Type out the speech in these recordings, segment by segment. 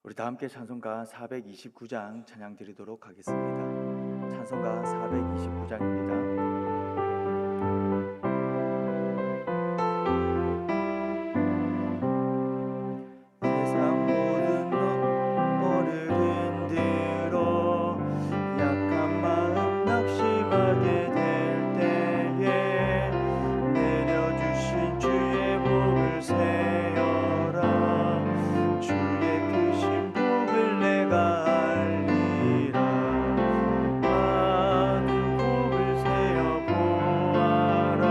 우리 다 함께 찬송가 429장 찬양 드리도록 하겠습니다. 찬송가 429장입니다. 세상 모든 너를 흔들어 약한 마음 낙심하게 될 때에 내려주신 주의 복을 세어라. 주의 크신 복을 내가 알리라. 많은 복을 세어 보아라.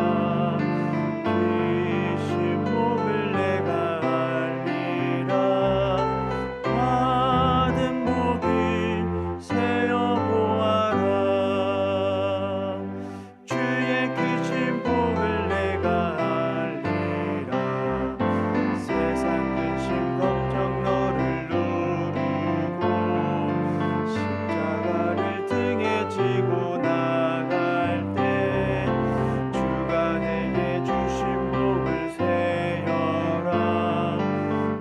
크신 복을 내가 알리라. 받은 복을 세어 보아라. 주의 크신 복을 내가 알리라. 세상 근심 걱정 너를 누르고 십자가를 등에 지고 나갈 때 주가 내게 주신 복을 세어라.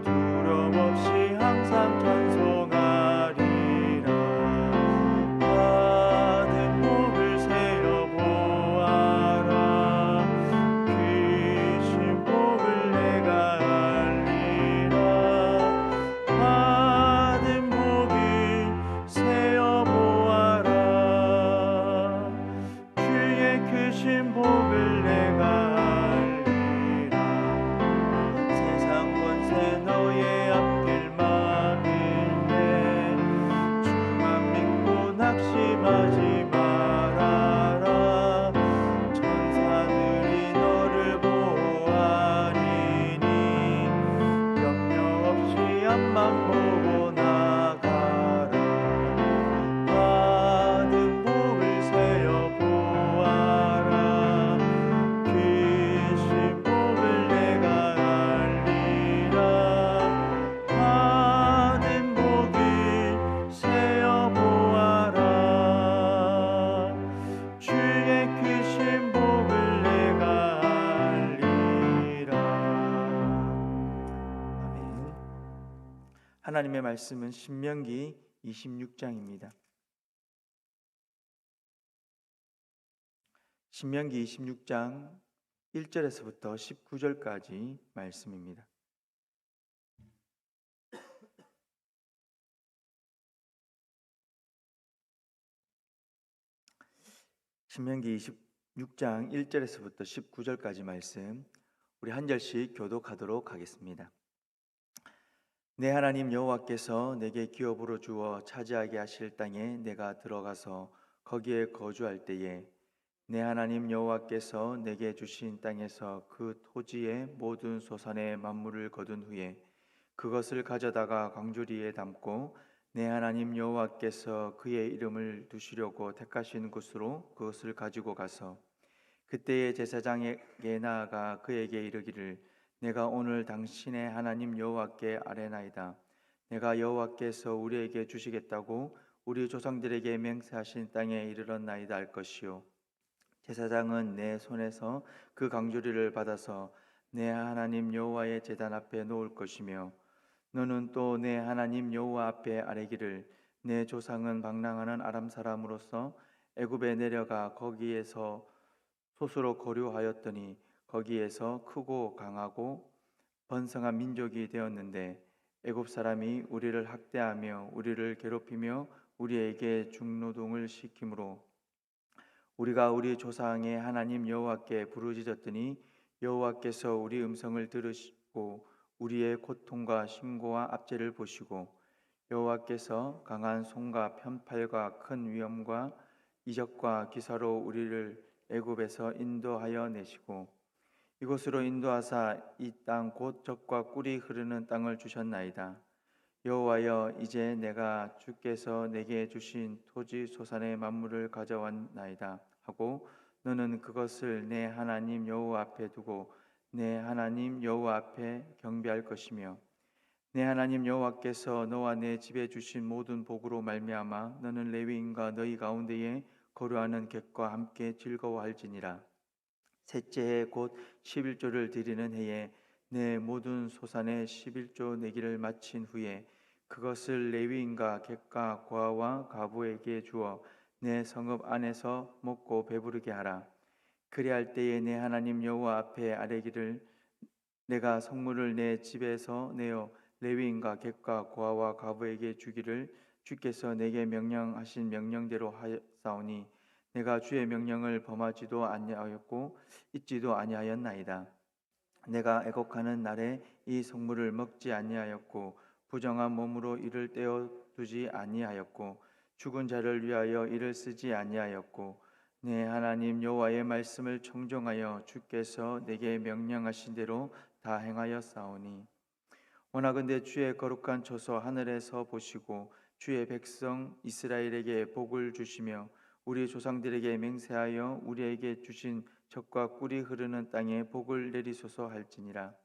두려움 없이 항상 찬송하리라. 받은 복을 세어 보아라. 크신 복을 내가 알리라. 받은 복을 세어 보아라. 주의 크신 복을 내가 알리라. 세상 권세 너의 앞길 막일때 주만 믿고 낙심하지 말아라. 천사들이 너를 보호하리니 염려 없이 앞만 보고 나가라. 받은 복을 세어 보아라. 크신 복을 내가 알리라. 받은 복을 세어 보아라. 주의 크신 복을 내가 알리라. 아멘. 하나님의 말씀은 신명기 26장입니다. 신명기 26장 1절에서부터 19절까지 말씀입니다. 신명기 26장 1절에서부터 19절까지 말씀 우리 한 절씩 교독하도록 하겠습니다. 내 하나님 여호와께서 내게 기업으로 주어 차지하게 하실 땅에 내가 들어가서 거기에 거주할 때에 내 하나님 여호와께서 내게 주신 땅에서 그 토지의 모든 소산의 만물을 거둔 후에 그것을 가져다가 광주리에 담고 내 하나님 여호와께서 그의 이름을 두시려고 택하신 곳으로 그것을 가지고 가서 그때의 제사장에게 나아가 그에게 이르기를 내가 오늘 당신의 하나님 여호와께 아뢰나이다. 내가 여호와께서 우리에게 주시겠다고 우리 조상들에게 맹세하신 땅에 이르렀나이다 할 것이요. 제사장은 내 손에서 그 강주리를 받아서 내 하나님 여호와의 제단 앞에 놓을 것이며 너는 또 내 하나님 여호와 앞에 아뢰기를 내 조상은 방랑하는 아람 사람으로서 애굽에 내려가 거기에서 소수로 거류하였더니 거기에서 크고 강하고 번성한 민족이 되었는데 애굽 사람이 우리를 학대하며 우리를 괴롭히며 우리에게 중노동을 시키므로 우리가 우리 조상의 하나님 여호와께 부르짖었더니 여호와께서 우리 음성을 들으시고 우리의 고통과 신고와 압제를 보시고 여호와께서 강한 손과 편팔과 큰 위엄과 이적과 기사로 우리를 애굽에서 인도하여 내시고 이곳으로 인도하사 이 땅 곧 젖과 꿀이 흐르는 땅을 주셨나이다. 여호와여 이제 내가 주께서 내게 주신 토지 소산의 만물을 가져왔나이다 하고 너는 그것을 내 하나님 여호와 앞에 두고 내 하나님 여호와 앞에 경배할 것이며 내 하나님 여호와께서 너와 내 집에 주신 모든 복으로 말미암아 너는 레위인과 너희 가운데에 거류하는 객과 함께 즐거워할지니라. 셋째 해 곧 11조를 드리는 해에 내 모든 소산의 11조 내기를 마친 후에 그것을 레위인과 객과 고아와 과부에게 주어 내 성읍 안에서 먹고 배부르게 하라. 그리할 때에 내 하나님 여호와 앞에 아뢰기를 내가 성물을 내 집에서 내어 레위인과 객과 고아와 과부에게 주기를 주께서 내게 명령하신 명령대로 하였사오니 내가 주의 명령을 범하지도 아니하였고 잊지도 아니하였나이다. 내가 애곡하는 날에 이 성물을 먹지 아니하였고 부정한 몸으로 이를 떼어 두지 아니하였고 죽은 자를 위하여 이를 쓰지 아니하였고 내 하나님 여호와의 말씀을 청종하여 주께서 내게 명령하신 대로 다 행하였사오니 원하건대 주의 거룩한 처소 하늘에서 보시고 주의 백성 이스라엘에게 복을 주시며 우리 조상들에게 맹세하여 우리에게 주신 젖과 꿀이 흐르는 땅에 복을 내리소서 할지니라.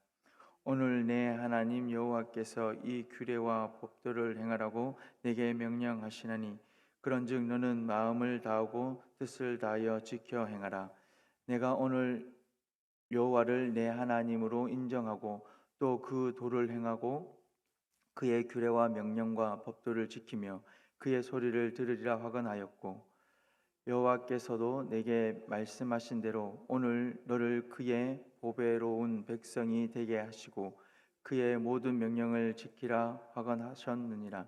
오늘 내 하나님 여호와께서 이 규례와 법도를 행하라고 내게 명령하시나니 그런즉 너는 마음을 다하고 뜻을 다하여 지켜 행하라. 내가 오늘 여호와를 내 하나님으로 인정하고 또 그 도를 행하고 그의 규례와 명령과 법도를 지키며 그의 소리를 들으리라 화건하였고 여호와께서도 내게 말씀하신 대로 오늘 너를 그의 보배로운 백성이 되게 하시고 그의 모든 명령을 지키라 화건하셨느니라.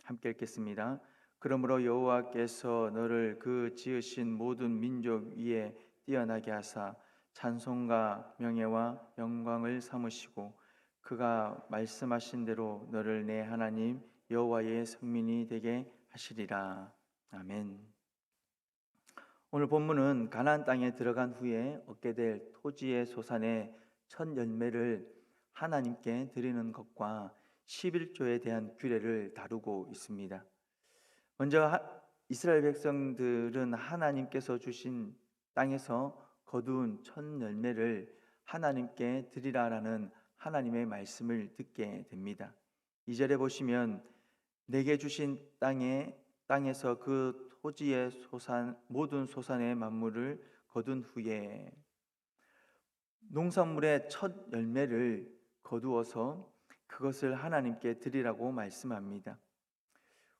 함께 읽겠습니다. 그러므로 여호와께서 너를 그 지으신 모든 민족 위에 뛰어나게 하사 찬송과 명예와 영광을 삼으시고 그가 말씀하신 대로 너를 내 하나님 여호와의 성민이 되게 하시리라. 아멘. 오늘 본문은 가나안 땅에 들어간 후에 얻게 될 토지의 소산의 첫 열매를 하나님께 드리는 것과 11조에 대한 규례를 다루고 있습니다. 먼저 이스라엘 백성들은 하나님께서 주신 땅에서 거두은 첫 열매를 하나님께 드리라라는 하나님의 말씀을 듣게 됩니다. 2절에 보시면 내게 주신 땅에서 그 토지의 모든 소산의 만물을 거둔 후에 농산물의 첫 열매를 거두어서 그것을 하나님께 드리라고 말씀합니다.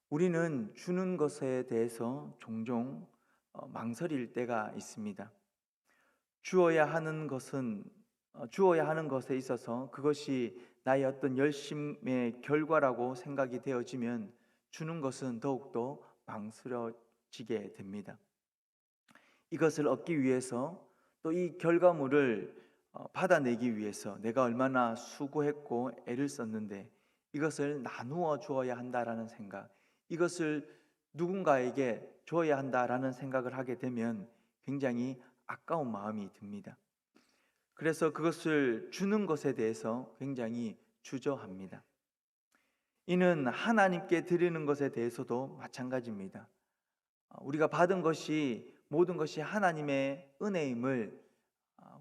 우리는 주는 것에 대해서 종종 망설일 때가 있습니다. 주어야 하는 것에 있어서 그것이 나의 어떤 열심의 결과라고 생각이 되어지면 주는 것은 더욱더 망설여지게 됩니다. 이것을 얻기 위해서 또 이 결과물을 받아내기 위해서 내가 얼마나 수고했고 애를 썼는데 이것을 나누어 주어야 한다라는 생각, 이것을 누군가에게 줘야 한다라는 생각을 하게 되면 굉장히 아까운 마음이 듭니다. 그래서 그것을 주는 것에 대해서 굉장히 주저합니다. 이는 하나님께 드리는 것에 대해서도 마찬가지입니다. 우리가 받은 것이 모든 것이 하나님의 은혜임을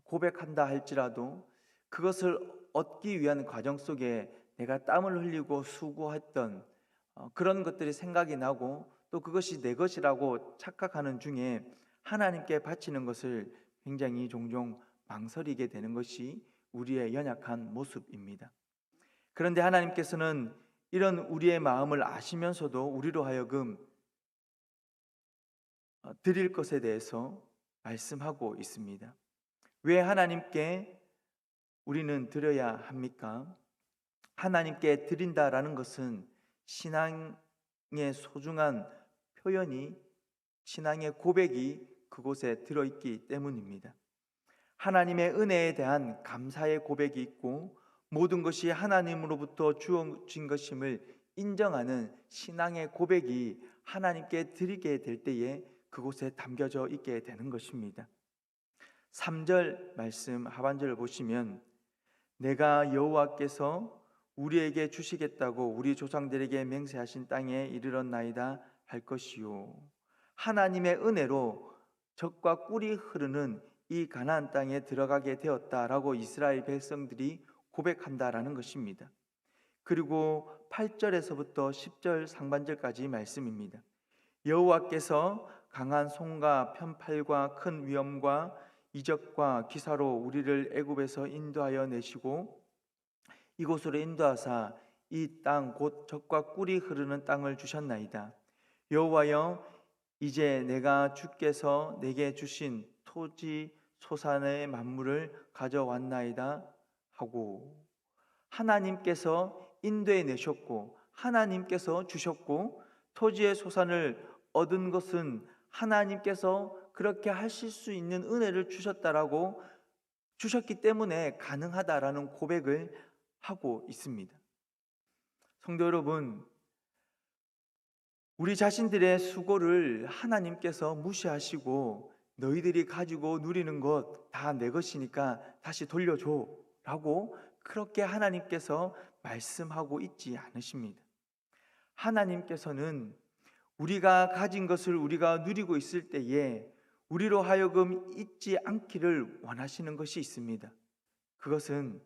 고백한다 할지라도 그것을 얻기 위한 과정 속에 내가 땀을 흘리고 수고했던 그런 것들이 생각이 나고 또 그것이 내 것이라고 착각하는 중에 하나님께 바치는 것을 굉장히 종종 망설이게 되는 것이 우리의 연약한 모습입니다. 그런데 하나님께서는 이런 우리의 마음을 아시면서도 우리로 하여금 드릴 것에 대해서 말씀하고 있습니다. 왜 하나님께 우리는 드려야 합니까? 하나님께 드린다라는 것은 신앙의 소중한 표현이, 신앙의 고백이 그곳에 들어있기 때문입니다. 하나님의 은혜에 대한 감사의 고백이 있고 모든 것이 하나님으로부터 주어진 것임을 인정하는 신앙의 고백이 하나님께 드리게 될 때에 그곳에 담겨져 있게 되는 것입니다. 3절 말씀 하반절을 보시면 내가 여호와께서 우리에게 주시겠다고 우리 조상들에게 맹세하신 땅에 이르렀나이다 할 것이요, 하나님의 은혜로 젖과 꿀이 흐르는 이 가나안 땅에 들어가게 되었다라고 이스라엘 백성들이 고백한다라는 것입니다. 그리고 8절에서부터 10절 상반절까지 말씀입니다. 여호와께서 강한 손과 편팔과 큰 위엄과 이적과 기사로 우리를 애굽에서 인도하여 내시고 이곳으로 인도하사 이 땅 곧 젖과 꿀이 흐르는 땅을 주셨나이다. 여호와여, 이제 내가 주께서 내게 주신 토지 소산의 만물을 가져왔나이다 하고, 하나님께서 인도해 내셨고 하나님께서 주셨고 토지의 소산을 얻은 것은 하나님께서 그렇게 하실 수 있는 은혜를 주셨기 때문에 가능하다라는 고백을 하고 있습니다. 성도 여러분, 우리 자신들의 수고를 하나님께서 무시하시고 너희들이 가지고 누리는 것 다 내 것이니까 다시 돌려줘 라고 그렇게 하나님께서 말씀하고 있지 않으십니다. 하나님께서는 우리가 가진 것을 우리가 누리고 있을 때에 우리로 하여금 잊지 않기를 원하시는 것이 있습니다. 그것은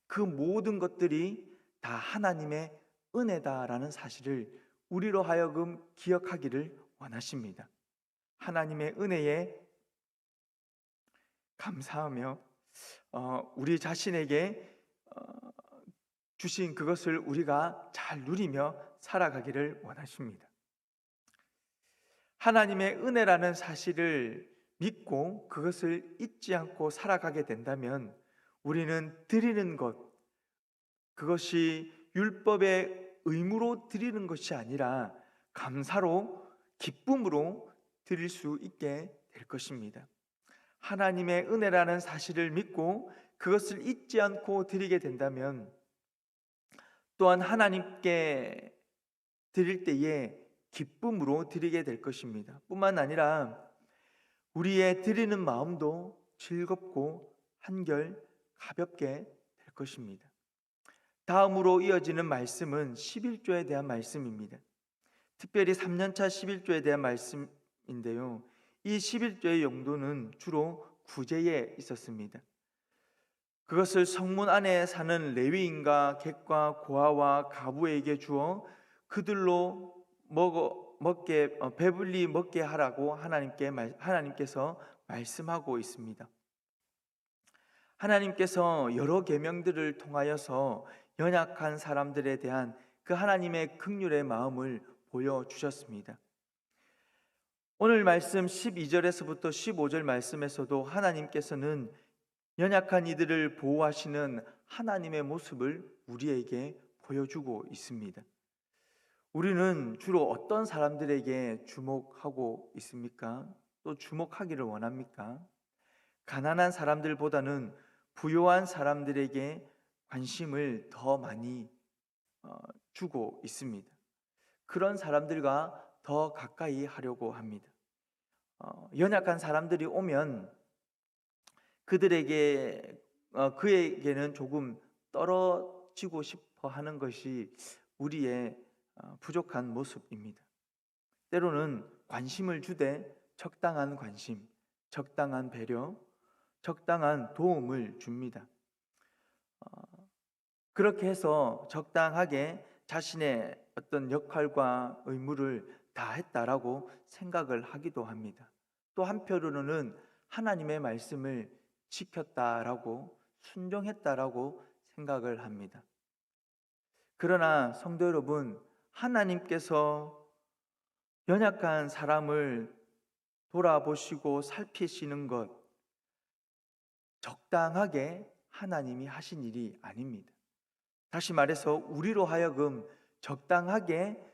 그 모든 것들이 다 하나님의 은혜다라는 사실을 우리로 하여금 기억하기를 원하십니다. 하나님의 은혜에 감사하며 우리 자신에게 주신 그것을 우리가 잘 누리며 살아가기를 원하십니다. 하나님의 은혜라는 사실을 믿고 그것을 잊지 않고 살아가게 된다면 우리는 드리는 것, 그것이 율법의 의무로 드리는 것이 아니라 감사로, 기쁨으로 드릴 수 있게 될 것입니다. 하나님의 은혜라는 사실을 믿고 그것을 잊지 않고 드리게 된다면 또한 하나님께 드릴 때에 기쁨으로 드리게 될 것입니다. 뿐만 아니라 우리의 드리는 마음도 즐겁고 한결 가볍게 될 것입니다. 다음으로 이어지는 말씀은 11조에 대한 말씀입니다. 특별히 3년차 11조에 대한 말씀인데요, 이 11조의 용도는 주로 구제에 있었습니다. 그것을 성문 안에 사는 레위인과 객과 고아와 가부에게 주어 그들로 배불리 먹게 하라고 하나님께서 말씀하고 있습니다. 하나님께서 여러 계명들을 통하여서 연약한 사람들에 대한 그 하나님의 긍휼의 마음을 보여주셨습니다. 오늘 말씀 12절에서부터 15절 말씀에서도 하나님께서는 연약한 이들을 보호하시는 하나님의 모습을 우리에게 보여주고 있습니다. 우리는 주로 어떤 사람들에게 주목하고 있습니까? 또 주목하기를 원합니까? 가난한 사람들보다는 부유한 사람들에게 관심을 더 많이 주고 있습니다. 그런 사람들과 더 가까이 하려고 합니다. 연약한 사람들이 오면 그에게는 조금 떨어지고 싶어 하는 것이 우리의 부족한 모습입니다. 때로는 관심을 주되 적당한 관심, 적당한 배려, 적당한 도움을 줍니다. 그렇게 해서 적당하게 자신의 어떤 역할과 의무를 다했다라고 생각을 하기도 합니다. 또 한편으로는 하나님의 말씀을 지켰다라고, 순종했다라고 생각을 합니다. 그러나 성도 여러분, 하나님께서 연약한 사람을 돌아보시고 살피시는 것, 적당하게 하나님이 하신 일이 아닙니다. 다시 말해서 우리로 하여금 적당하게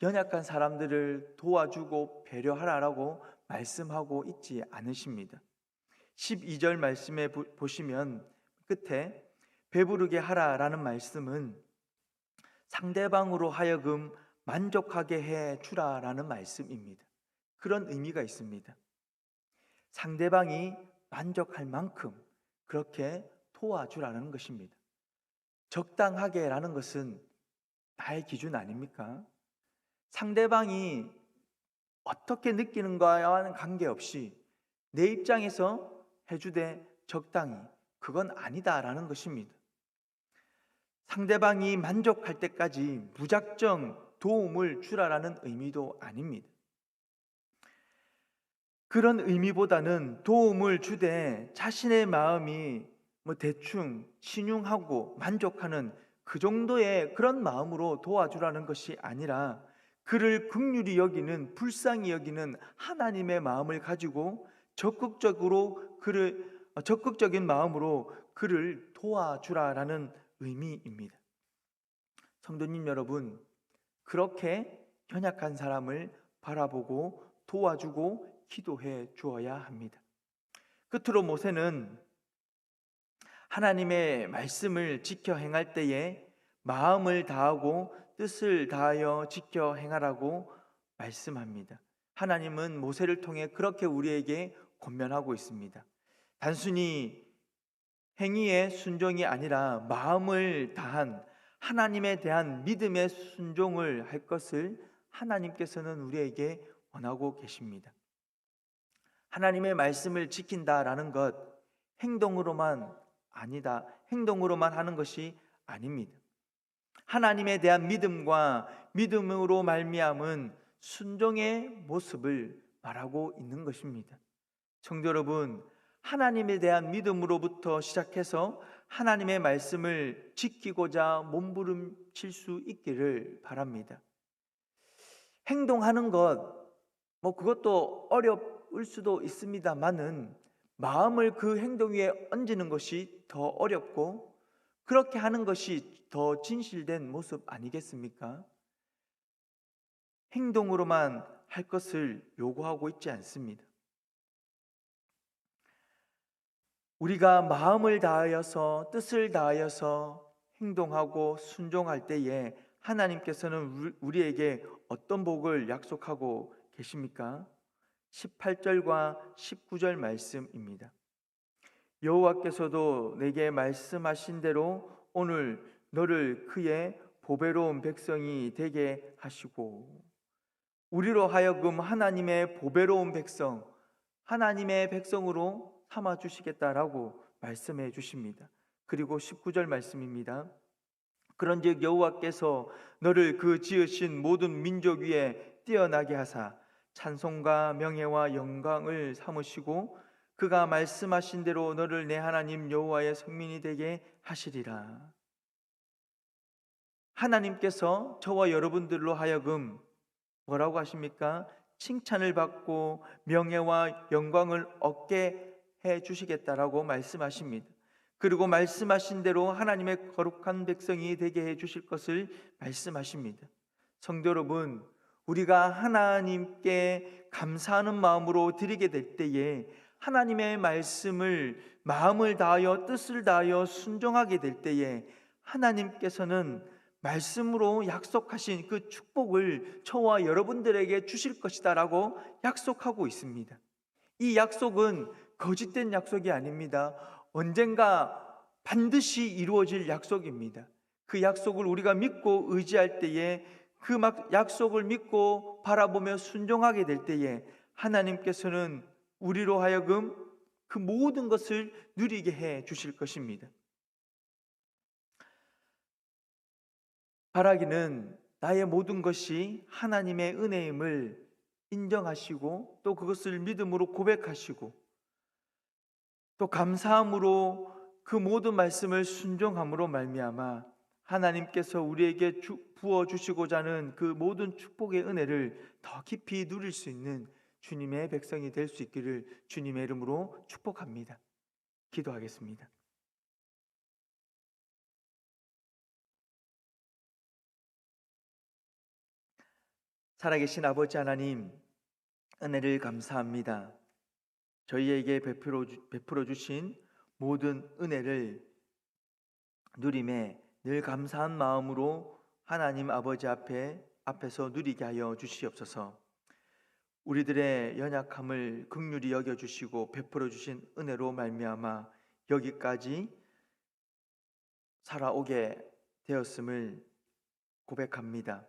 연약한 사람들을 도와주고 배려하라라고 말씀하고 있지 않으십니다. 12절 말씀에 보시면 끝에 배부르게 하라라는 말씀은 상대방으로 하여금 만족하게 해 주라라는 말씀입니다. 그런 의미가 있습니다. 상대방이 만족할 만큼 그렇게 도와주라는 것입니다. 적당하게라는 것은 나의 기준 아닙니까? 상대방이 어떻게 느끼는가와는 관계없이 내 입장에서 해주되 적당히, 그건 아니다라는 것입니다. 상대방이 만족할 때까지 무작정 도움을 주라라는 의미도 아닙니다. 그런 의미보다는 도움을 주되 자신의 마음이 대충 신용하고 만족하는 그 정도의 그런 마음으로 도와주라는 것이 아니라 그를 긍휼히 여기는, 불쌍히 여기는 하나님의 마음을 가지고 적극적인 마음으로 그를 도와주라라는 의미입니다. 성도님 여러분, 그렇게 연약한 사람을 바라보고 도와주고 기도해 주어야 합니다. 끝으로 모세는 하나님의 말씀을 지켜 행할 때에 마음을 다하고 뜻을 다하여 지켜 행하라고 말씀합니다. 하나님은 모세를 통해 그렇게 우리에게 권면하고 있습니다. 단순히 행위의 순종이 아니라 마음을 다한 하나님에 대한 믿음의 순종을 할 것을 하나님께서는 우리에게 원하고 계십니다. 하나님의 말씀을 지킨다라는 것, 행동으로만 하는 것이 아닙니다. 하나님에 대한 믿음과 믿음으로 말미암은 순종의 모습을 말하고 있는 것입니다. 성도 여러분, 하나님에 대한 믿음으로부터 시작해서 하나님의 말씀을 지키고자 몸부림칠 수 있기를 바랍니다. 행동하는 것, 그것도 어려울 수도 있습니다만은 마음을 그 행동 위에 얹는 것이 더 어렵고 그렇게 하는 것이 더 진실된 모습 아니겠습니까? 행동으로만 할 것을 요구하고 있지 않습니다. 우리가 마음을 다하여서 뜻을 다하여서 행동하고 순종할 때에 하나님께서는 우리에게 어떤 복을 약속하고 계십니까? 18절과 19절 말씀입니다. 여호와께서도 내게 말씀하신 대로 오늘 너를 그의 보배로운 백성이 되게 하시고, 우리로 하여금 하나님의 보배로운 백성, 하나님의 백성으로 삼아 주시겠다라고 말씀해 주십니다. 그리고 19절 말씀입니다. 그런즉 여호와께서 너를 그 지으신 모든 민족 위에 뛰어나게 하사 찬송과 명예와 영광을 삼으시고 그가 말씀하신 대로 너를 내 하나님 여호와의 성민이 되게 하시리라. 하나님께서 저와 여러분들로 하여금 뭐라고 하십니까? 칭찬을 받고 명예와 영광을 얻게 해 주시겠다라고 말씀하십니다. 그리고 말씀하신 대로 하나님의 거룩한 백성이 되게 해 주실 것을 말씀하십니다. 성도 여러분, 우리가 하나님께 감사하는 마음으로 드리게 될 때에 하나님의 말씀을 마음을 다하여 뜻을 다하여 순종하게 될 때에 하나님께서는 말씀으로 약속하신 그 축복을 저와 여러분들에게 주실 것이다 라고 약속하고 있습니다. 이 약속은 거짓된 약속이 아닙니다. 언젠가 반드시 이루어질 약속입니다. 그 약속을 우리가 믿고 의지할 때에 그 약속을 믿고 바라보며 순종하게 될 때에 하나님께서는 우리로 하여금 그 모든 것을 누리게 해 주실 것입니다. 바라기는 나의 모든 것이 하나님의 은혜임을 인정하시고 또 그것을 믿음으로 고백하시고 또 감사함으로 그 모든 말씀을 순종함으로 말미암아 하나님께서 우리에게 부어주시고자 하는 그 모든 축복의 은혜를 더 깊이 누릴 수 있는 주님의 백성이 될 수 있기를 주님의 이름으로 축복합니다. 기도하겠습니다. 살아계신 아버지 하나님, 은혜를 감사합니다. 저희에게 베풀어 주신 모든 은혜를 누림에 늘 감사한 마음으로 하나님 아버지 앞에서 누리게 하여 주시옵소서. 우리들의 연약함을 긍휼히 여겨 주시고 베풀어 주신 은혜로 말미암아 여기까지 살아오게 되었음을 고백합니다.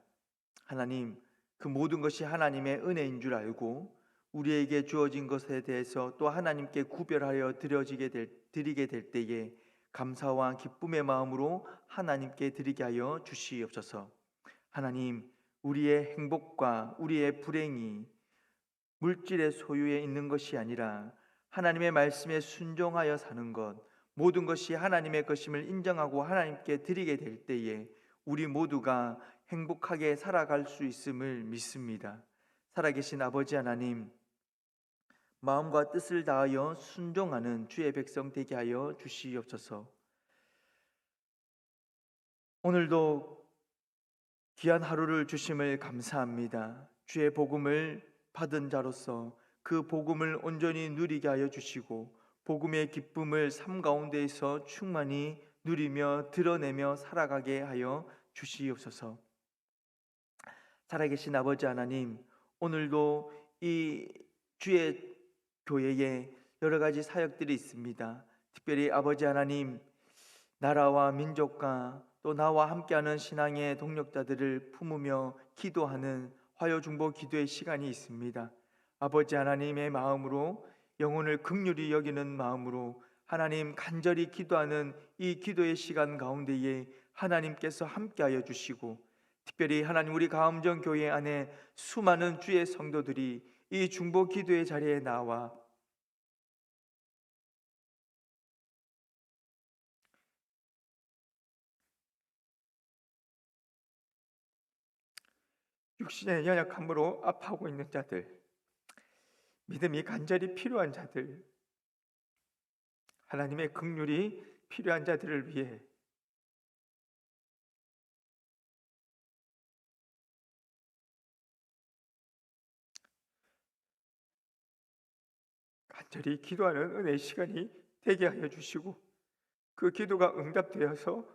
하나님, 그 모든 것이 하나님의 은혜인 줄 알고 우리에게 주어진 것에 대해서 또 하나님께 구별하여 드리게 될 때에 감사와 기쁨의 마음으로 하나님께 드리게 하여 주시옵소서. 하나님, 우리의 행복과 우리의 불행이 물질의 소유에 있는 것이 아니라 하나님의 말씀에 순종하여 사는 것, 모든 것이 하나님의 것임을 인정하고 하나님께 드리게 될 때에 우리 모두가 행복하게 살아갈 수 있음을 믿습니다. 살아계신 아버지 하나님, 마음과 뜻을 다하여 순종하는 주의 백성 되게 하여 주시옵소서. 오늘도 귀한 하루를 주심을 감사합니다. 주의 복음을 받은 자로서 그 복음을 온전히 누리게 하여 주시고 복음의 기쁨을 삶 가운데에서 충만히 누리며 드러내며 살아가게 하여 주시옵소서. 살아계신 아버지 하나님, 오늘도 이 주의 교회에 여러 가지 사역들이 있습니다. 특별히 아버지 하나님, 나라와 민족과 또 나와 함께하는 신앙의 동력자들을 품으며 기도하는 화요중보 기도의 시간이 있습니다. 아버지 하나님의 마음으로, 영혼을 긍휼히 여기는 마음으로 하나님 간절히 기도하는 이 기도의 시간 가운데에 하나님께서 함께하여 주시고, 특별히 하나님 우리 가음정 교회 안에 수많은 주의 성도들이 이 중보 기도의 자리에 나와 육신의 연약함으로 아파하고 있는 자들, 믿음이 간절히 필요한 자들, 하나님의 긍휼이 필요한 자들을 위해 간절히 기도하는 은혜의 시간이 되게 하여 주시고, 그 기도가 응답되어서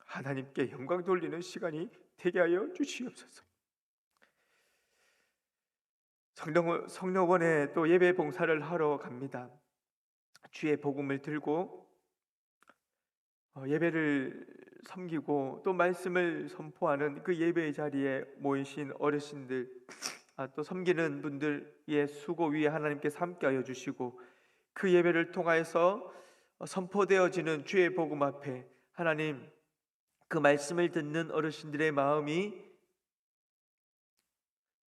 하나님께 영광 돌리는 시간이 되게 하여 주시옵소서. 성령원에 또 예배 봉사를 하러 갑니다. 주의 복음을 들고 예배를 섬기고 또 말씀을 선포하는 그 예배의 자리에 모이신 어르신들, 또 섬기는 분들의 수고 위에 하나님께서 함께하여 주시고, 그 예배를 통하여서 선포되어지는 주의 복음 앞에 하나님 그 말씀을 듣는 어르신들의 마음이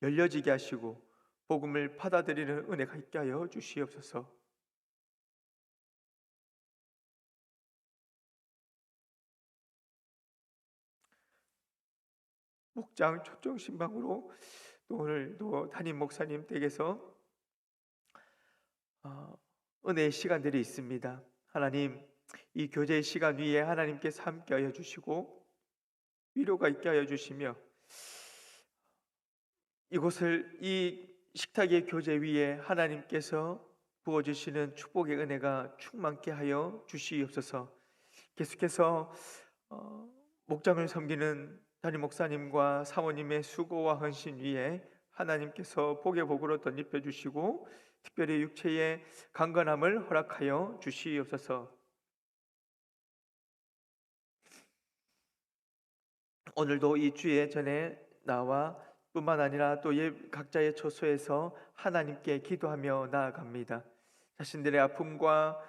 열려지게 하시고 복음을 받아들이는 은혜가 있게 하여 주시옵소서. 목장 초청 신방으로 또 오늘도 담임 목사님 댁에서 은혜의 시간들이 있습니다. 하나님, 이 교제의 시간 위에 하나님께서 함께하여 주시고 위로가 있게 하여 주시며, 이곳을 이 식탁의 교제 위에 하나님께서 부어주시는 축복의 은혜가 충만케 하여 주시옵소서. 계속해서 목장을 섬기는 담임 목사님과 사모님의 수고와 헌신 위에 하나님께서 복의 복으로 덧입혀 주시고 특별히 육체의 강건함을 허락하여 주시옵소서. 오늘도 이 주의 전에 나와 뿐만 아니라 또 각자의 처소에서 하나님께 기도하며 나아갑니다. 자신들의 아픔과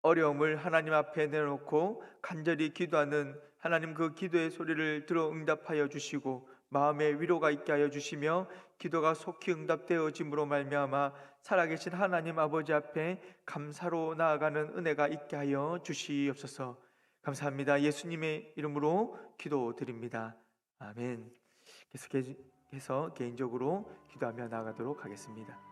어려움을 하나님 앞에 내놓고 간절히 기도하는 하나님, 그 기도의 소리를 들어 응답하여 주시고 마음에 위로가 있게 하여 주시며 기도가 속히 응답되어짐으로 말미암아 살아계신 하나님 아버지 앞에 감사로 나아가는 은혜가 있게 하여 주시옵소서. 감사합니다. 예수님의 이름으로 기도드립니다. 아멘. 계속해서 개인적으로 기도하며 나아가도록 하겠습니다.